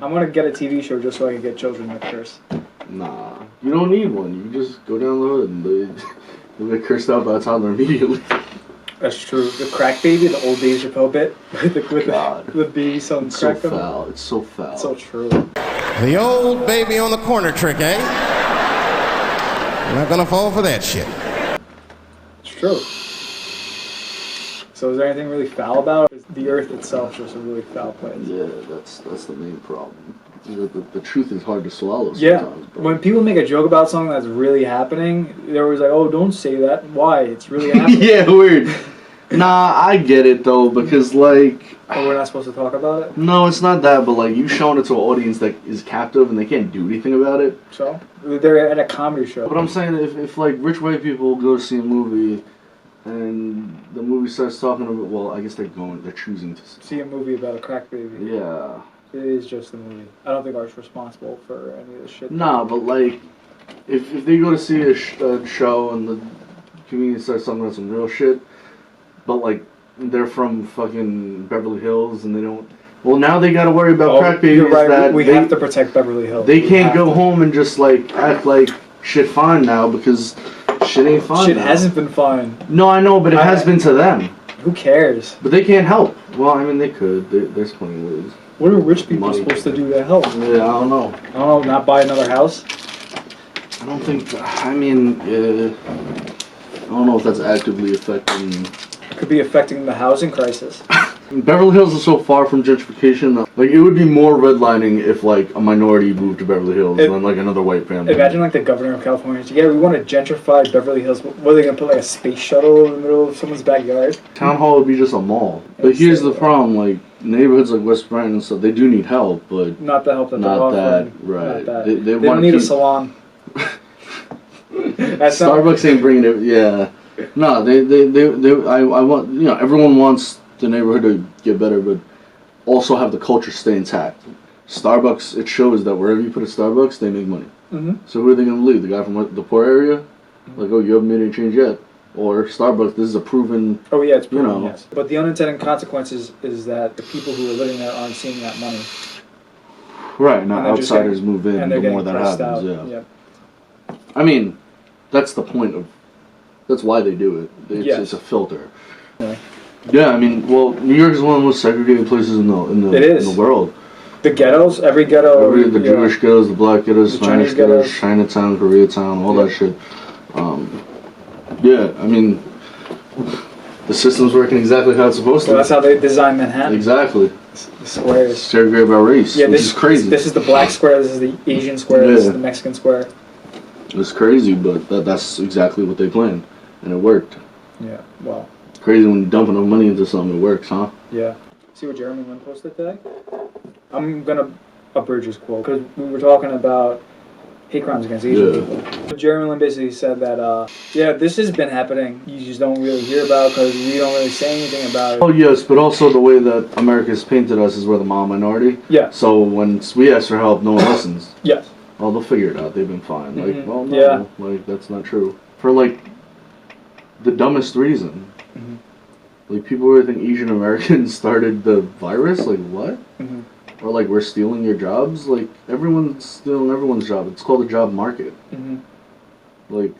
I'm gonna get a TV show just so I can get children to curse. Nah, you don't need one. You can just go down the hood and they'll get cursed out by a toddler immediately. That's true. The crack baby, the old Dave Chappelle bit with the baby selling It's crack. so foul. It's so foul. It's so true. The old baby on the corner trick, eh? You're not gonna fall for that shit. It's true. So is there anything really foul about it? Is the earth itself just a really foul place? Yeah, that's the main problem. The truth is hard to swallow Yeah. sometimes. Bro. When people make a joke about something that's really happening, they're always like, "Oh, don't say that. Why? It's really happening." Yeah, weird. Nah, I get it though, because like... Oh, we're not supposed to talk about it? No, it's not that, but like, you've shown it to an audience that is captive and they can't do anything about it. So? They're at a comedy show. But I'm saying, if like, rich white people go to see a movie, and the movie starts talking about, well, I guess they're choosing to see a movie about a crack baby. Yeah. It is just a movie. I don't think art's responsible for any of this shit. Nah, but like, if they go to see a show and the comedian starts talking about some real shit, but like, they're from fucking Beverly Hills and they don't... Well, now they gotta worry about crack babies. You're right. That we have to protect Beverly Hills. They can't go home and just like, act like shit fine now because... Shit ain't fun. Shit hasn't been fun. No, I know, but it has been to them. Who cares? But they can't help. Well, I mean, they could. There's plenty of ways. What are rich people supposed to do to help? Yeah, I don't know. I don't know, not buy another house? I don't think... I mean, I don't know if that's actively affecting... It could be affecting the housing crisis. Beverly Hills is so far from gentrification. Like, it would be more redlining if, like, a minority moved to Beverly Hills than, like, another white family. Imagine, like, the governor of California. Yeah, we want to gentrify Beverly Hills. What are they going to put, like, a space shuttle in the middle of someone's backyard? Town hall would be just a mall. But here's the problem, like, neighborhoods like West Brandon and stuff, they do need help, but... Not the help that they're offering. Right. Not that. They don't need a salon. Starbucks ain't bringing it, yeah. No, I want, you know, everyone wants the neighborhood to get better, but also have the culture stay intact. Starbucks, it shows that wherever you put a Starbucks, they make money. Mm-hmm. So who are they going to leave? The guy from the poor area? Like, oh, you haven't made any change yet. Or Starbucks, this is a proven... Oh, yeah, it's proven, you know, yes. But the unintended consequences is that the people who are living there aren't seeing that money. Right, now outsiders move in, and the more that happens, out. yeah. I mean, that's the point of... That's why they do it. It's a filter. Yeah. Yeah, I mean, well, New York is one of the most segregated places in the world. The ghettos, every ghetto. The Jewish ghettos, the black ghettos, the Spanish ghettos, Chinatown, Koreatown, all that shit. Yeah, I mean, the system's working exactly how it's supposed to. That's how they designed Manhattan. Exactly. The squares. Segregated by race, which is crazy. This is the black square, this is the Asian square, this is the Mexican square. It's crazy, but that's exactly what they planned, and it worked. Yeah, well. Crazy when you dump enough money into something, it works, huh? Yeah. See what Jeremy Lin posted today? I'm gonna abridge his quote because we were talking about hate crimes against Asian people. Jeremy Lin basically said that, this has been happening. You just don't really hear about it because we don't really say anything about it. Oh yes, but also the way that America's painted us is we're the mild minority. Yeah. So when we ask for help, no one listens. Yes. Well, they'll figure it out. They've been fine. Mm-hmm. Like, well, no, like that's not true. For like the dumbest reason. Mm-hmm. Like, people really think Asian Americans started the virus? Like, what? Mm-hmm. Or, like, we're stealing your jobs? Like, everyone's stealing everyone's job. It's called a job market. Mm-hmm. Like,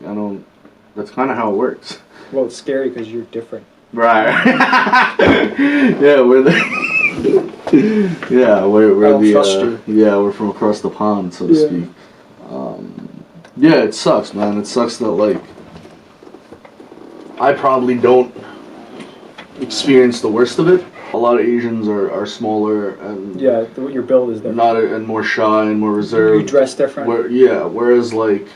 that's kind of how it works. Well, it's scary because you're different. Right. Yeah, we're the... we're from across the pond, so to speak. It sucks, man. It sucks that, like, I probably don't experience the worst of it. A lot of Asians are smaller and your build is different. And more shy and more reserved. You dress different. Whereas like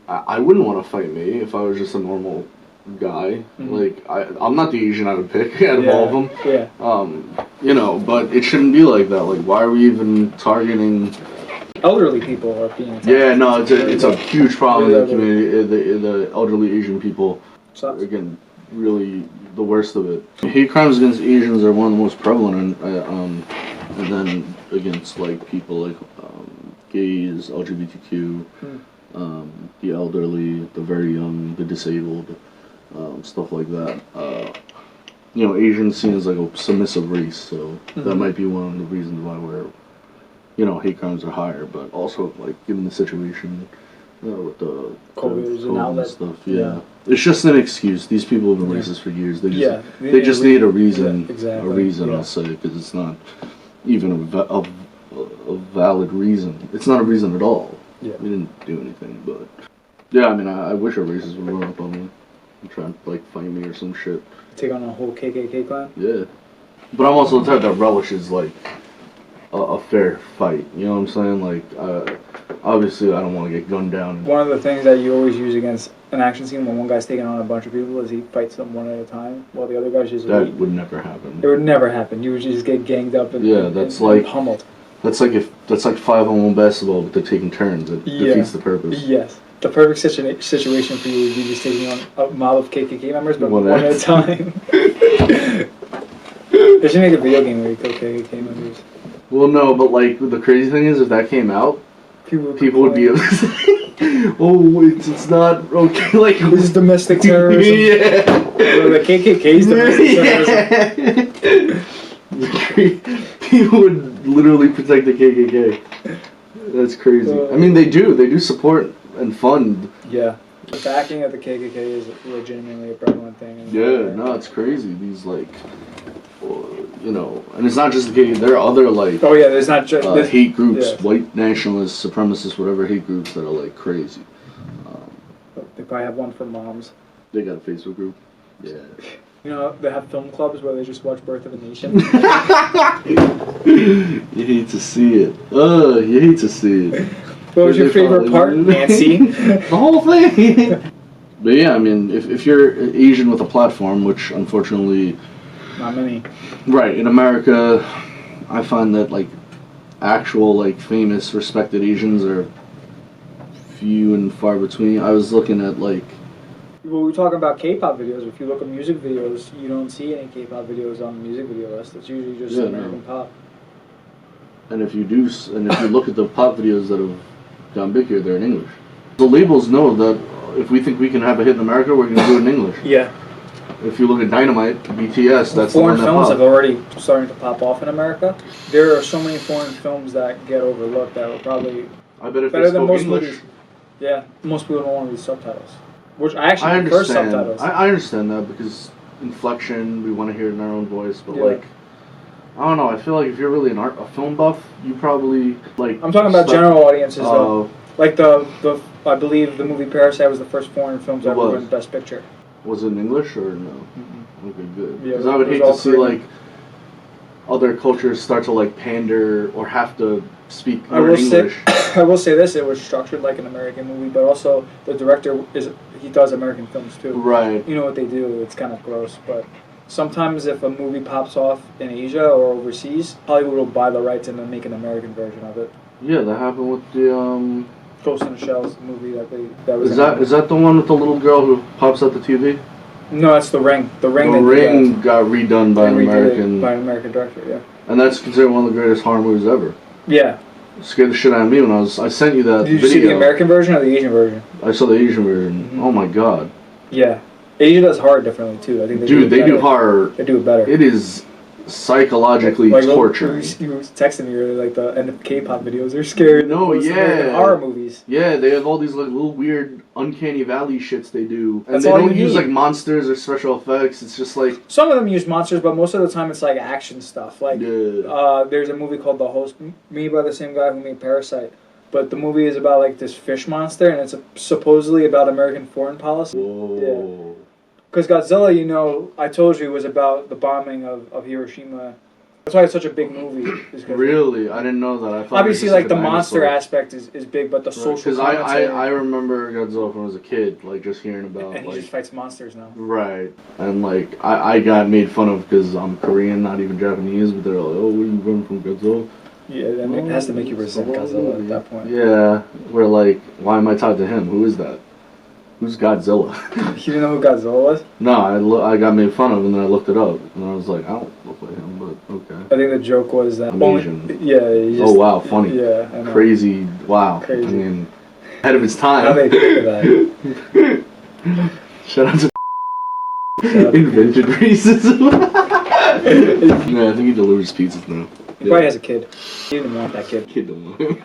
I wouldn't want to fight me if I was just a normal guy. Mm-hmm. Like I'm not the Asian I would pick out of all of them. Yeah. You know, but it shouldn't be like that. Like, why are we even targeting? Elderly people are being attacked. Yeah, no, it's a huge problem in the community. The elderly Asian people. Sucks. Again, really the worst of it. Hate crimes against Asians are one of the most prevalent, and then against like people like gays, LGBTQ, the elderly, the very young, the disabled, stuff like that. you know, Asian seen as like a submissive race, so that might be one of the reasons why we're, you know, hate crimes are higher. But also, like, given the situation with the COVID and stuff, it's just an excuse. These people have been racist for years. They just need a reason, a reason. I'll say, because it's not even a valid reason. It's not a reason at all. We didn't do anything, but yeah, I mean, I wish our racists would run up on me and try and like fight me or some shit. Take on a whole KKK clan? Yeah. But I'm also the type that relishes, like, a fair fight. You know what I'm saying? Like, obviously, I don't want to get gunned down. One of the things that you always use against an action scene when one guy's taking on a bunch of people is he fights them one at a time while the other guy's just That would never happen. It would never happen. You would just get ganged up and, and pummeled. That's like 5-on-1 basketball, but they're taking turns. It defeats the purpose. Yes. The perfect situation for you would be just taking on a mob of KKK members, but one at a time. They should make a video game where you kill KKK members. Well, no, but like the crazy thing is, if that came out, people would be oh, it's not okay. Like, this is domestic terrorism. Well, the KKK's domestic terrorism. People would literally protect the KKK. That's crazy. I mean, they do support and fund. Yeah. The backing of the KKK is legitimately a prevalent thing. No, it's crazy. These, like, you know, and it's not just the KKK. There are other, like, there's not just hate groups, white nationalists, supremacists, whatever hate groups that are, like, crazy. They probably have one for moms. They got a Facebook group. Yeah. You know, they have film clubs where they just watch Birth of a Nation. You hate to see it. You hate to see it. What was your favorite part, Nancy? The whole thing. But yeah, I mean, if you're Asian with a platform, which unfortunately... Not many. Right, in America, I find that, like, actual, like, famous, respected Asians are few and far between. I was looking at, like... Well, we're talking about K-pop videos. If you look at music videos, you don't see any K-pop videos on the music video list. It's usually just American pop. And if you look at the pop videos that have gone big here, they're in English. The labels know that if we think we can have a hit in America, we're going to do it in English. Yeah. If you look at Dynamite, BTS, that's the one that films have already starting to pop off in America. There are so many foreign films that get overlooked that are probably better than most movies. Yeah, most people don't want to read subtitles. Which I actually prefer subtitles. I understand that because inflection, we want to hear it in our own voice, but like, I don't know. I feel like if you're really a film buff, you probably like. I'm talking about general audiences though. Like I believe the movie Parasite was the first foreign film to ever win Best Picture. Was it in English or no? Mm-hmm. Okay, good. Yeah, because I would hate to see like other cultures start to like pander or have to speak English. I will say this: it was structured like an American movie, but also the director he does American films too. Right. You know what they do? It's kind of gross, but sometimes if a movie pops off in Asia or overseas, Hollywood will buy the rights and then make an American version of it. Yeah, that happened with the Ghost in the Shell's movie Is that the one with the little girl who pops out the TV? No, that's The Ring. The Ring got redone by an American director. Yeah. And that's considered one of the greatest horror movies ever. Yeah. It scared the shit out of me when I sent you that video. Did you see the American version or the Asian version? I saw the Asian version. Mm-hmm. Oh my god. Yeah. Asia does horror differently too. I think they do horror. They do it better. It is psychologically torturing. You were texting me earlier, like the end of K-pop videos. They're scary. No, American horror movies. Yeah, they have all these like little weird uncanny valley shits they do, and they don't use like monsters or special effects. It's just like some of them use monsters, but most of the time it's like action stuff. Like there's a movie called The Host, made by the same guy who made Parasite. But the movie is about like this fish monster, and it's supposedly about American foreign policy. Whoa. Yeah. Because Godzilla, you know, I told you, was about the bombing of Hiroshima. That's why it's such a big movie. Really? I didn't know that. I thought obviously, like, the monster aspect is big, but the social commentary... Because I remember Godzilla when I was a kid, like, just hearing about... And he just fights monsters now. Right. And, like, I got made fun of because I'm Korean, not even Japanese, but they're like, oh, where are you running from Godzilla? Yeah, it has to make you resent Godzilla at that point. Yeah. We're like, why am I tied to him? Who is that? Who's Godzilla? You didn't know who Godzilla was? No, I got made fun of, and then I looked it up, and I was like, I don't look like him, but okay. I think the joke was that... I'm Asian. Yeah. Oh, wow, funny. Yeah, I know. Crazy, wow. Crazy. I mean, ahead of his time. How they think of that. Shout out to Invented racism. Yeah, I think he delivers pizzas now. He probably has a kid. He didn't want that kid. Kid don't want him.